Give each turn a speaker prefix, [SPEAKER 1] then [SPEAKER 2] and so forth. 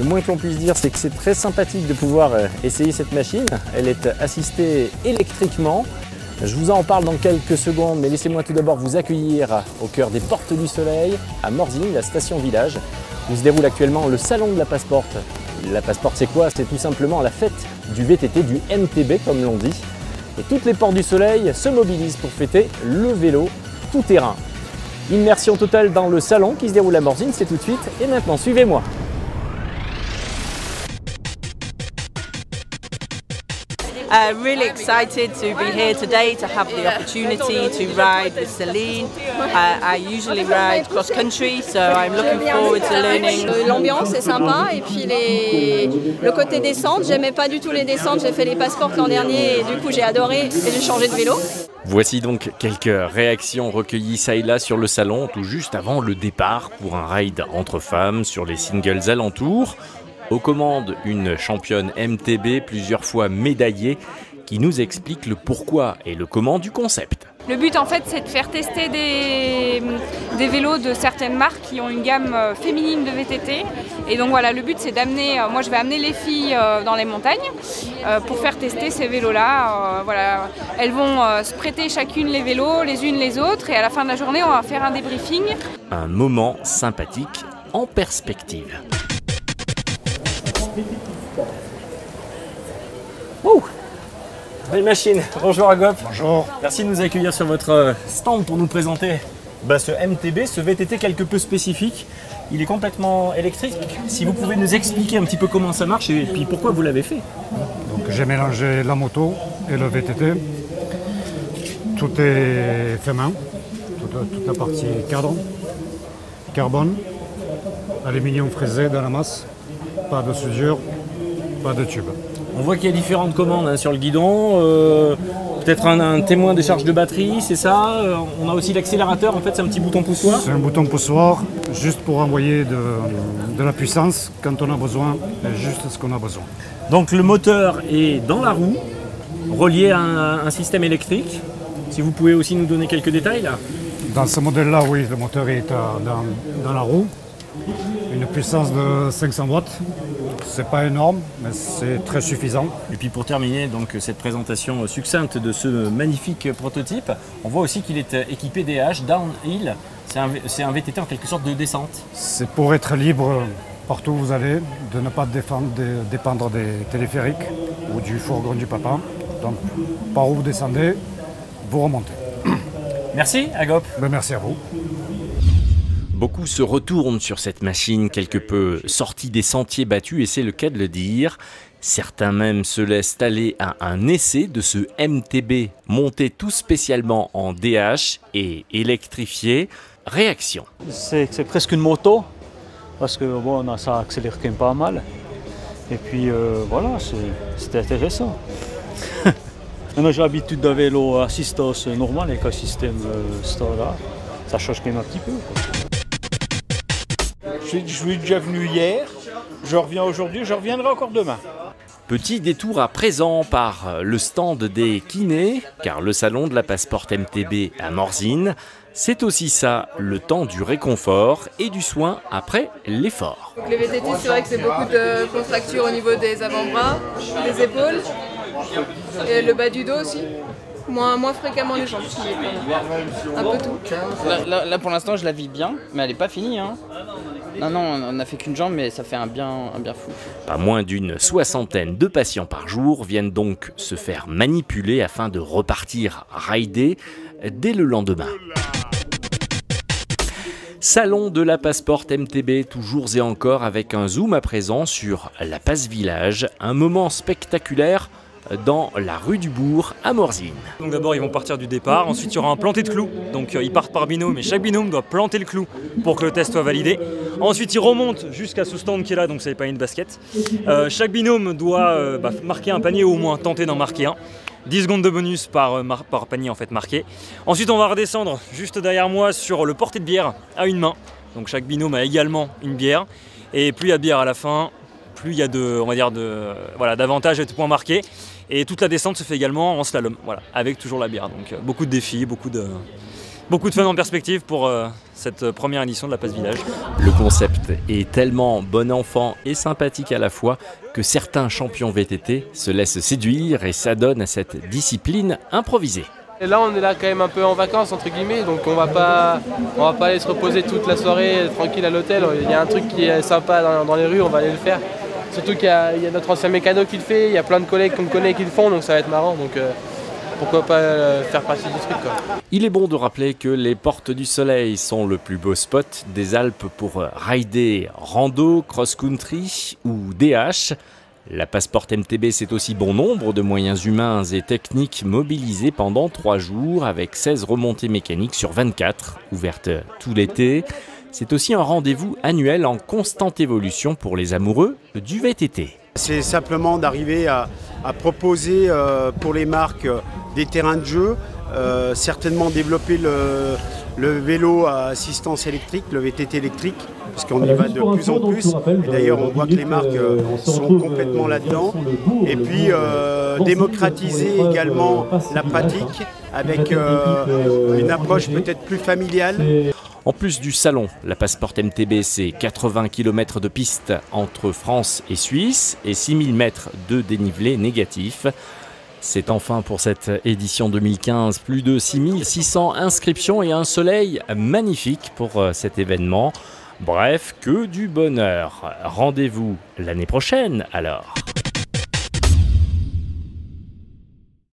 [SPEAKER 1] Le moins que l'on puisse dire, c'est que c'est très sympathique de pouvoir essayer cette machine. Elle est assistée électriquement. Je vous en parle dans quelques secondes, mais laissez-moi tout d'abord vous accueillir au cœur des Portes du Soleil, à Morzine, la station village, où se déroule actuellement le salon de la Passeporte. La Passeporte, c'est quoi? C'est tout simplement la fête du VTT, du MTB comme l'on dit. Et toutes les Portes du Soleil se mobilisent pour fêter le vélo tout terrain. Immersion totale dans le salon qui se déroule à Morzine, c'est tout de suite. Et maintenant, suivez-moi.
[SPEAKER 2] Really excited to be here today to have the opportunity to ride with Celine. I usually ride cross country, so I'm looking forward to learning.
[SPEAKER 3] L'ambiance est sympa et puis le côté descente, j'aimais pas du tout les descentes, j'ai fait les Passeportes l'an dernier et du coup j'ai adoré et j'ai changé de vélo.
[SPEAKER 1] Voici donc quelques réactions recueillies ça et là sur le salon, tout juste avant le départ pour un ride entre femmes sur les singles alentours. Aux commandes, une championne MTB plusieurs fois médaillée qui nous explique le pourquoi et le comment du concept.
[SPEAKER 4] Le but en fait c'est de faire tester des vélos de certaines marques qui ont une gamme féminine de VTT. Et donc voilà, le but c'est d'amener, moi je vais amener les filles dans les montagnes pour faire tester ces vélos-là. Voilà. Elles vont se prêter chacune les vélos, les unes les autres, et à la fin de la journée on va faire un débriefing. Un moment sympathique en perspective. Ouh, belle machine. Bonjour Agop.
[SPEAKER 5] Bonjour.
[SPEAKER 1] Merci de nous accueillir sur votre stand pour nous présenter ce MTB, ce VTT quelque peu spécifique. Il est complètement électrique. Si vous pouvez nous expliquer un petit peu comment ça marche et puis pourquoi vous l'avez fait.
[SPEAKER 5] Donc j'ai mélangé la moto et le VTT. Tout est fait main. Toute la partie cadre, carbone, aluminium fraisé dans la masse. Pas de soudure, pas de tube.
[SPEAKER 1] On voit qu'il y a différentes commandes sur le guidon, peut-être un témoin des charges de batterie, c'est ça. On a aussi l'accélérateur, en fait c'est un petit bouton poussoir.
[SPEAKER 5] C'est un bouton poussoir juste pour envoyer de la puissance quand on a besoin, juste ce qu'on a besoin.
[SPEAKER 1] Donc le moteur est dans la roue, relié à un système électrique. Si vous pouvez aussi nous donner quelques détails là.
[SPEAKER 5] Dans ce modèle-là, oui, le moteur est dans la roue. Une puissance de 500 watts, c'est pas énorme, mais c'est très suffisant.
[SPEAKER 1] Et puis pour terminer donc cette présentation succincte de ce magnifique prototype, on voit aussi qu'il est équipé DH, downhill, c'est un VTT en quelque sorte de descente.
[SPEAKER 5] C'est pour être libre partout où vous allez, de ne pas dépendre des téléphériques ou du fourgon du papa. Donc par où vous descendez, vous remontez.
[SPEAKER 1] Merci Agop.
[SPEAKER 5] Merci à vous.
[SPEAKER 1] Beaucoup se retournent sur cette machine quelque peu sortie des sentiers battus et c'est le cas de le dire. Certains même se laissent aller à un essai de ce MTB monté tout spécialement en DH et électrifié. Réaction.
[SPEAKER 6] C'est presque une moto parce que bon, ça accélère quand même pas mal. Et puis voilà, c'était intéressant. Maintenant j'ai l'habitude d'un vélo assistance normal avec un système standard. Ça change quand même un petit peu, quoi.
[SPEAKER 7] Je suis déjà venu hier, je reviens aujourd'hui, je reviendrai encore demain.
[SPEAKER 1] Petit détour à présent par le stand des kinés, car le salon de la Passeporte MTB à Morzine, c'est aussi ça, le temps du réconfort et du soin après l'effort.
[SPEAKER 3] Les VTT, c'est vrai que c'est beaucoup de contractures au niveau des avant-bras, des épaules et le bas du dos aussi. Moins fréquemment les jambes, un peu tout.
[SPEAKER 8] Là pour l'instant je la vis bien, mais elle n'est pas finie. Hein. Non, on n'a fait qu'une jambe, mais ça fait un bien fou.
[SPEAKER 1] Pas moins d'une soixantaine de patients par jour viennent donc se faire manipuler afin de repartir rider dès le lendemain. Salon de la Passeporte MTB, toujours et encore avec un zoom à présent sur la Passe Village, un moment spectaculaire dans la rue du Bourg à Morzine.
[SPEAKER 9] Donc d'abord ils vont partir du départ, ensuite il y aura un planté de clous, donc ils partent par binôme et chaque binôme doit planter le clou pour que le test soit validé. Ensuite ils remontent jusqu'à ce stand qui est là, donc c'est les paniers de basket. Chaque binôme doit marquer un panier ou au moins tenter d'en marquer un. 10 secondes de bonus par panier en fait marqué. Ensuite on va redescendre juste derrière moi sur le porté de bière à une main. Donc chaque binôme a également une bière. Et plus il y a de bière à la fin, plus il y a d'avantages et de points marqués. Et toute la descente se fait également en slalom, voilà, avec toujours la bière. Donc beaucoup de défis, beaucoup beaucoup de fun en perspective pour cette première édition de la Passe Village.
[SPEAKER 1] Le concept est tellement bon enfant et sympathique à la fois que certains champions VTT se laissent séduire et s'adonnent à cette discipline improvisée.
[SPEAKER 10] Et là on est là quand même un peu en vacances entre guillemets, donc on va pas aller se reposer toute la soirée tranquille à l'hôtel. Il y a un truc qui est sympa dans les rues, on va aller le faire. Surtout qu'il y a notre ancien mécano qui le fait, il y a plein de collègues qu'on connaît qui le font, donc ça va être marrant. Donc pourquoi pas faire partie du truc quoi.
[SPEAKER 1] Il est bon de rappeler que les Portes du Soleil sont le plus beau spot des Alpes pour rider rando, cross-country ou DH. La Passport MTB, c'est aussi bon nombre de moyens humains et techniques mobilisés pendant 3 jours avec 16 remontées mécaniques sur 24, ouvertes tout l'été. C'est aussi un rendez-vous annuel en constante évolution pour les amoureux du VTT.
[SPEAKER 11] C'est simplement d'arriver à proposer pour les marques des terrains de jeu, certainement développer le vélo à assistance électrique, le VTT électrique, parce qu'on y va de plus en plus. D'ailleurs, on voit que les marques sont complètement là-dedans. Et puis, démocratiser également la pratique avec une approche peut-être plus familiale.
[SPEAKER 1] En plus du salon, la Passport MTB, c'est 80 km de piste entre France et Suisse et 6000 mètres de dénivelé négatif. C'est enfin pour cette édition 2015 plus de 6600 inscriptions et un soleil magnifique pour cet événement. Bref, que du bonheur. Rendez-vous l'année prochaine alors.